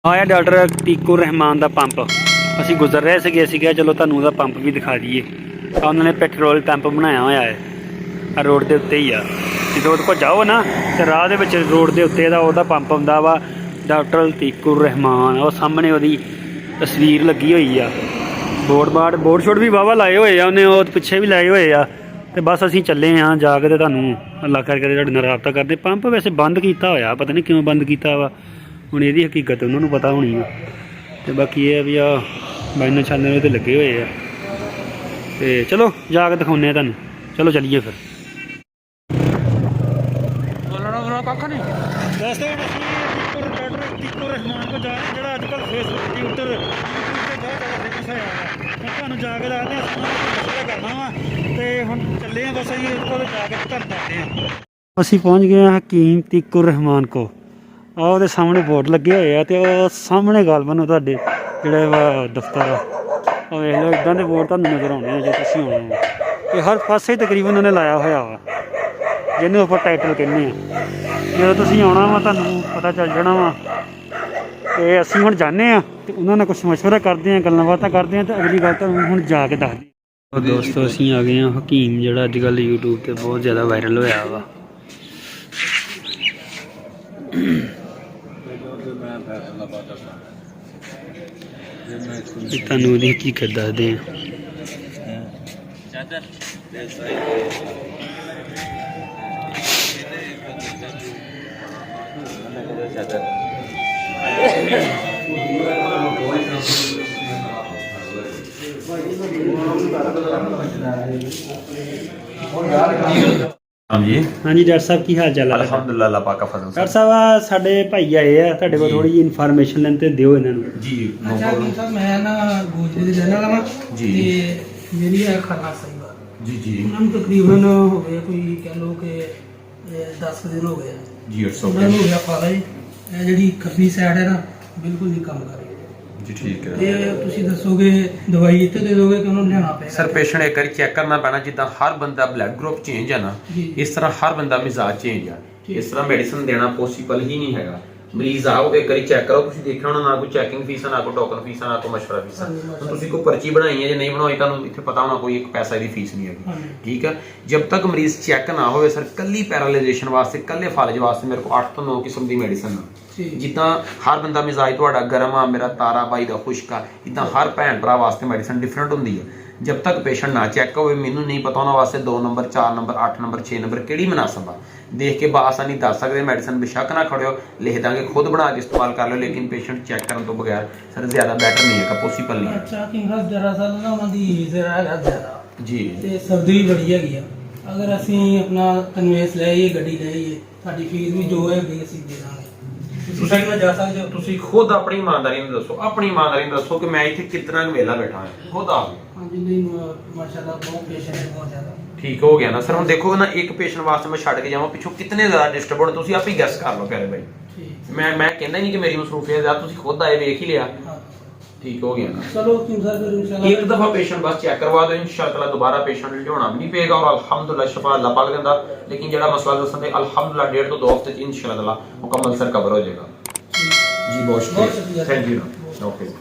ਆਇਆ ਡਾਕਟਰ ਤੀਕੁਰ ਰਹਿਮਾਨ ਦਾ ਪੰਪ ਅਸੀਂ ਗੁਜ਼ਰ ਰਹੇ ਸੀਗੇ। ਅਸੀਂ ਕਿਹਾ ਚਲੋ ਤੁਹਾਨੂੰ ਉਹਦਾ ਪੰਪ ਵੀ ਦਿਖਾ ਦਈਏ। ਉਹਨਾਂ ਨੇ ਪੈਟਰੋਲ ਪੰਪ ਬਣਾਇਆ ਹੋਇਆ ਹੈ ਆ ਰੋਡ ਦੇ ਉੱਤੇ ਹੀ ਆ। ਜਦੋਂ ਉਹਦੇ ਕੋਲ ਜਾਓ ਨਾ ਤੇ ਰਾਹ ਦੇ ਵਿੱਚ ਰੋਡ ਦੇ ਉੱਤੇ ਉਹਦਾ ਪੰਪ ਆਉਂਦਾ ਵਾ ਡਾਕਟਰ ਤੀਕੁਰ ਰਹਿਮਾਨ। ਉਹ ਸਾਹਮਣੇ ਉਹਦੀ ਤਸਵੀਰ ਲੱਗੀ ਹੋਈ ਆ। ਬੋਰਡ ਸ਼ੋਟ ਵੀ ਵਾਹਵਾ ਲਾਏ ਹੋਏ ਆ ਉਹਨੇ, ਉਹ ਪਿੱਛੇ ਵੀ ਲਾਏ ਹੋਏ ਆ। ਤੇ ਬਸ ਅਸੀਂ ਚੱਲੇ ਹਾਂ ਜਾ ਕੇ ਤੇ ਤੁਹਾਨੂੰ ਅੱਲਾ ਕਰਕੇ ਤੁਹਾਡੇ ਨਾਲ ਰਾਬਤਾ ਕਰਦੇ। ਪੰਪ ਵੈਸੇ ਬੰਦ ਕੀਤਾ ਹੋਇਆ, ਪਤਾ ਨਹੀਂ ਕਿਉਂ ਬੰਦ ਕੀਤਾ ਵਾ, ਹੁਣ ਇਹਦੀ ਹਕੀਕਤ ਉਹਨਾਂ ਨੂੰ ਪਤਾ ਹੋਣੀ ਆ। ਤੇ ਬਾਕੀ ਇਹ ਵੀ ਆ ਬਾਈਨਾਂ ਛਾਨਣੇ ਤੇ ਲੱਗੇ ਹੋਏ ਆ। ਤੇ ਚਲੋ ਜਾ ਕੇ ਦਿਖਾਉਂਦੇ ਆ ਤੁਹਾਨੂੰ। ਚਲੋ ਚੱਲੀਏ ਫਿਰ। ਕੱਖ ਨਹੀਂ ਦੋਸਤੋ, ਡਾਕਟਰ ਤੀਕੁਰ ਰਹਿਮਾਨ ਕੋਲ ਜਾ ਰਹੇ ਜਿਹੜਾ ਅੱਜ ਕੱਲ੍ਹ ਫੇਸਬੁੱਕ ਟਵਿੱਟਰ ਯੂਟਿਊਬ 'ਤੇ ਬਹੁਤ ਜ਼ਿਆਦਾ ਫੇਮਸ ਹੋਇਆ ਵਾ। ਤੁਹਾਨੂੰ ਜਾ ਕੇ ਦੱਸਦੇ ਹਾਂ ਕਰਨਾ ਵਾ। ਤੇ ਹੁਣ ਚੱਲੇ ਹਾਂ ਬਸ ਅਸੀਂ ਉਹਦੇ ਕੋਲ ਜਾ ਕੇ ਧਰ ਕਰਦੇ ਹਾਂ। ਅਸੀਂ ਪਹੁੰਚ ਗਏ ਹਾਂ ਹਕੀਮ ਤੀਕੁਰ ਰਹਿਮਾਨ ਕੋ। ਆਹ ਉਹਦੇ ਸਾਹਮਣੇ ਬੋਰਡ ਲੱਗੇ ਹੋਏ ਆ ਤੇ ਉਹ ਸਾਹਮਣੇ ਗਾਲਬਨ ਉਹ ਤੁਹਾਡੇ ਜਿਹੜਾ ਵਾ ਦਫ਼ਤਰ ਆ। ਉਹ ਵੇਖ ਲਓ ਇੱਦਾਂ ਦੇ ਬੋਰਡ ਤੁਹਾਨੂੰ ਨਜ਼ਰ ਆਉਣੇ ਆ ਜੇ ਤੁਸੀਂ ਆਉਣੇ ਆ। ਇਹ ਹਰ ਪਾਸੇ ਤਕਰੀਬਨ ਉਹਨੇ ਲਾਇਆ ਹੋਇਆ ਵਾ, ਜਿਹਨੂੰ ਆਪਾਂ ਟਾਈਟਲ ਕਹਿੰਦੇ ਆ। ਜਦੋਂ ਤੁਸੀਂ ਆਉਣਾ ਵਾ ਤੁਹਾਨੂੰ ਪਤਾ ਚੱਲ ਜਾਣਾ ਵਾ। ਤੇ ਅਸੀਂ ਹੁਣ ਜਾਂਦੇ ਹਾਂ ਤੇ ਉਹਨਾਂ ਨਾਲ ਕੁਛ ਮਸ਼ਵਰਾ ਕਰਦੇ ਹਾਂ, ਗੱਲਾਂ ਬਾਤਾਂ ਕਰਦੇ ਹਾਂ ਤੇ ਅਗਲੀ ਗੱਲ ਤੁਹਾਨੂੰ ਹੁਣ ਜਾ ਕੇ ਦੱਸਦੇ ਹਾਂ। ਦੋਸਤੋ ਅਸੀਂ ਆ ਗਏ ਹਾਂ ਹਕੀਮ ਜਿਹੜਾ ਅੱਜ ਕੱਲ੍ਹ YouTube 'ਤੇ ਬਹੁਤ ਜ਼ਿਆਦਾ ਵਾਇਰਲ ਹੋਇਆ ਵਾ। ਤੁਹਾਨੂੰ ਉਹਦੀ ਹਕੀਕਤ ਦੱਸਦੇ ਹਾਂ। हाँ जी डॉक्टर साहब की हाल चाल है? अल्हम्दुलिल्लाह अल्लाह पाक का फजल। डॉक्टर साहब साडे भाई आए हैं ਤੁਹਾਡੇ ਕੋਲ थोड़ी इन्फॉर्मेशन लेने ते दियो इन्हां ਨੂੰ। जी अच्छा सर मैं ना गोजरे ਦੇ ਰਹਿਣ ਵਾਲਾ जी ਤੇ ਮੇਰੀ ਹੈ ਖਾਣਾ ਸਹੀ ਵਾ जी जी ਉਹਨਾਂ ਨੂੰ ਤਕਰੀਬਨ ਹੋ ਗਏ ਕੋਈ ਕਹਿ ਲਓ ਕਿ 10 ਦਿਨ ਹੋ ਗਏ जी ਉਹਨਾਂ ਨੂੰ ਹੋ ਗਿਆ ਫਾਲਾ ਜੀ। ਇਹ ਜਿਹੜੀ ਖੱਬੀ ਸਾਈਡ ਹੈ ਨਾ ਬਿਲਕੁਲ ਨਹੀਂ ਕੰਮ ਕਰ ਰਹੀ जी ठीक है। ਤੇ ਤੁਸੀਂ ਦੱਸੋਗੇ ਦਵਾਈ ਇੱਥੇ ਦੇ ਦੋਗੇ ਕਿ ਉਹਨੂੰ ਲਿਆਉਣਾ ਪਏਗਾ? सर पेशेंट एक बार चेक करना पैना जिदा हर बंदा ब्लड ग्रुप चेंज है ना, जी। इस तरह हर बंदा मिजाज चेंज है। इस तरह मेडिसिन देना पॉसिबल ही नहीं हैगा। मरीज आओ एक बार चेक करो, ਤੁਸੀਂ ਦੇਖਿਆ ਹੋਣਾ ਨਾ ਕੋਈ ਚੈਕਿੰਗ ਫੀਸ ਨਾ ਕੋਈ ਟੋਕਨ ਫੀਸ ਨਾ ਕੋਈ ਮਸ਼ਵਰਾ ਫੀਸ। ਹੁਣ ਤੁਸੀਂ ਕੋਈ ਪਰਚੀ ਬਣਾਈ ਹੈ ਜੇ ਨਹੀਂ ਬਣਾਈ ਤੁਹਾਨੂੰ ਇੱਥੇ ਪਤਾ ਹੋਣਾ ਕੋਈ ਇੱਕ ਪੈਸਾ ਦੀ ਫੀਸ ਨਹੀਂ ਹੈਗੀ। ਠੀਕ ਹੈ, ਜਦ ਤੱਕ ਮਰੀਜ਼ ਚੈੱਕ ਨਾ ਹੋਵੇ ਸਰ ਕੱਲੀ ਪੈਰਾਲਾਈਜੇਸ਼ਨ ਵਾਸਤੇ ਕੱਲੇ ਫਾਲਜ ਵਾਸਤੇ ਮੇਰੇ ਕੋਲ 8 ਤੋਂ 9 ਕਿਸਮ ਦੀ ਮੈਡੀਸਨ ਆ। ਜਿੱਦਾਂ ਹਰ ਬੰਦਾ ਮਿਜ਼ਾਜ ਤੁਹਾਡਾ ਗਰਮ ਆ, ਮੇਰਾ ਤਾਰਾ ਬਾਈ ਦਾ ਖੁਸ਼ਕ ਆ, ਇੱਦਾਂ ਹਰ ਭੈਣ ਭਰਾ ਵਾਸਤੇ ਮੈਡੀਸਨ ਡਿਫਰੈਂਟ ਹੁੰਦੀ ਹੈ। जब तक पेशेंट ना चेक हो मैनू नहीं पता उन्होंने वास्ते 2 नंबर 4 नंबर 8 नंबर 6 नंबर किहड़ी मुनासिब आ देख के बासानी दस सकते। मेडिसिन बेशक ना खड़ो लिख देंगे खुद बना के इस्तेमाल कर लो, लेकिन पेशेंट चेक करने तो बगैर सर ज़्यादा बैटर नहीं है, पॉसिबल नहीं है। अच्छा कि दरअसल ना उन्होंने ज़रा ज़्यादा जी ते सर्दी भी बड़ी है। अगर असी अपना कन्वेंस ले आइए गड्डी ले आइए साडी फीस भी जो है असी दे देंगे। ਤੁਸੀਂ ਖੁਦ ਆਪਣੀ ਇਮਾਨਦਾਰੀ ਨਾਲ ਦੱਸੋ, ਆਪਣੀ ਇਮਾਨਦਾਰੀ ਨਾਲ ਦੱਸੋ ਕਿ ਮੈਂ ਇੱਥੇ ਕਿੰਨਾ ਕੁ ਵੇਲਾ ਬੈਠਾ ਹਾਂ, ਖੁਦ ਆ ਗਏ। ਹਾਂਜੀ ਨਹੀਂ ਮਾਸ਼ਾਅੱਲਾ ਬਹੁਤ ਪੇਸ਼ੈਂਟ ਹੈ ਬਹੁਤ ਜ਼ਿਆਦਾ। ਠੀਕ ਹੋ ਗਿਆ ਨਾ ਸਰ। ਹੁਣ ਦੇਖੋ ਨਾ ਇੱਕ ਪੇਸ਼ੈਂਟ ਵਾਸਤੇ ਮੈਂ ਛੱਡ ਕੇ ਜਾਵਾਂ ਪਿੱਛੋਂ ਕਿੰਨੇ ਜ਼ਿਆਦਾ ਡਿਸਟਰਬ ਹੋਣੇ, ਤੁਸੀਂ ਆਪ ਹੀ ਗੈਸ ਕਰ ਲਓ ਪਿਆਰੇ ਭਾਈ। ਮੈਂ ਕਹਿੰਦਾ ਨਹੀਂ ਕਿ ਮੇਰੀ ਮਸਰੂਫੀਅਤ ਜ਼ਿਆਦਾ, ਤੁਸੀਂ ਖੁਦ ਆਏ ਵੇਖ ਹੀ ਲਿਆ। ठीक हो गया ना। चलो इंशाल्लाह एक दफा पेशेंट बस चेक करवा दो, इंशाल्लाह दोबारा पेशेंट लियाना भी नहीं पेगा और अल्हम्दुलिल्लाह शफा अल्लाह पाक देंदा। लेकिन जेड़ा मसला दसदे अल्हम्दुलिल्लाह 1.5 ਤੋਂ 2 हफ्ते इंशाल्लाह मुकम्मल सर कवर हो जाएगा। जी बहुत शुक्रिया, थैंक यू। ओके।